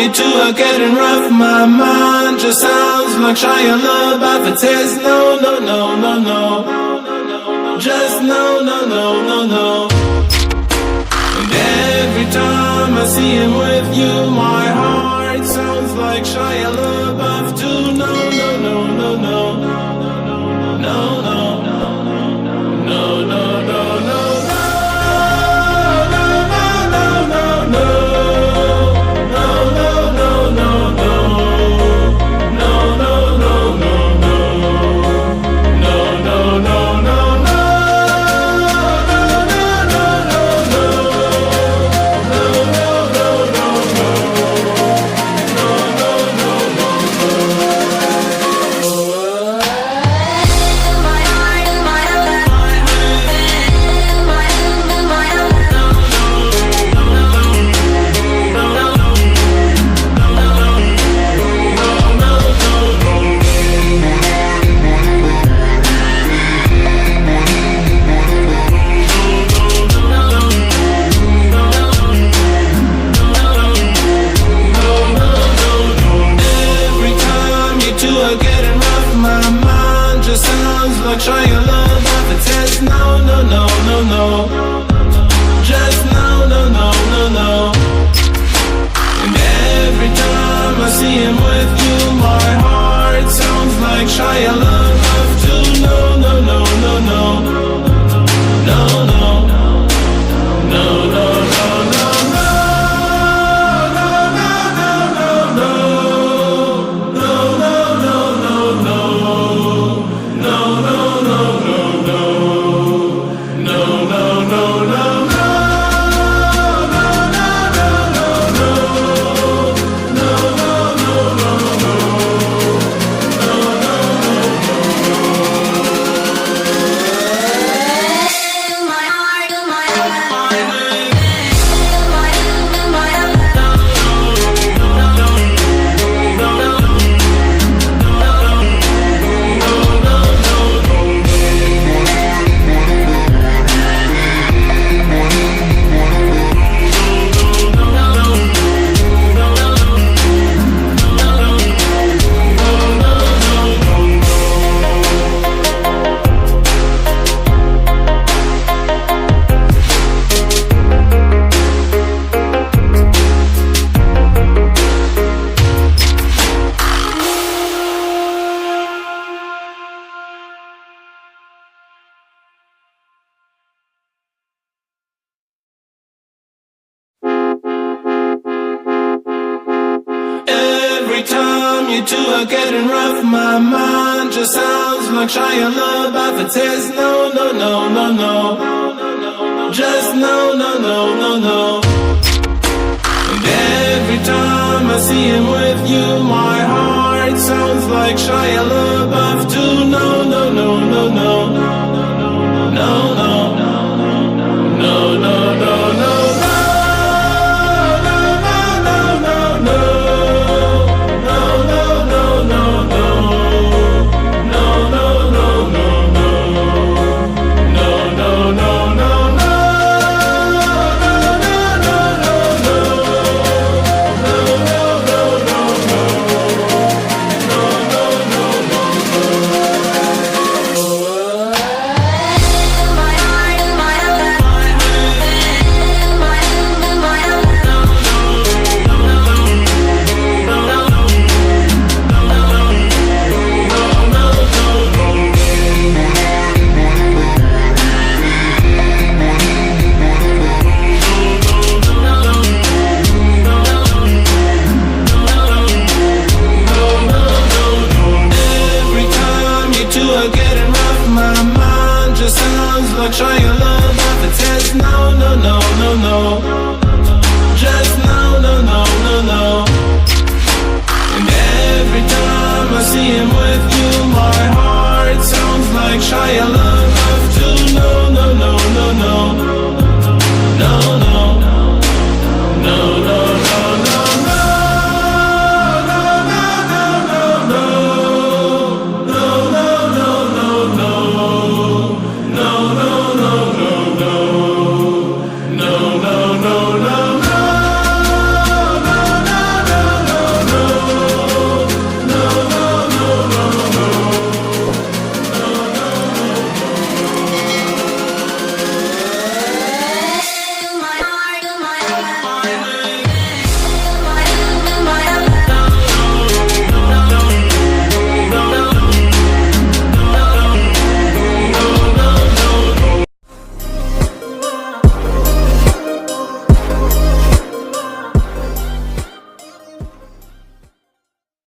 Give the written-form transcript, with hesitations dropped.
you two are getting rough, my mind just sounds like Shia LaBeouf. It says no, no, no, no, no, just no, no, no, no, no. And every time I see him with you, my heart sounds like Shia LaBeouf too. No, no, no, no, no, no, no, no, no, no, no, no. Like Shia LaBeouf, it says no, no, no, no, no, just no, no, no, no, no. And every time I see him with you, my heart sounds like Shia LaBeouf too. No, no, no, no, no, no, no, no, no, no, no. You two are getting rough, my mind just sounds like Shia LaBeouf. It says no, no, no, no, no, just no, no, no, no, no. And every time I see him with you, my heart sounds like Shia LaBeouf too. No, no, no, no, no, no, no, no, no, no, no, no. Like Shia LaBeouf, it says no, no, no, no, no, just no, no, no, no, no. And every time I see him with you, my heart sounds like Shia LaBeouf.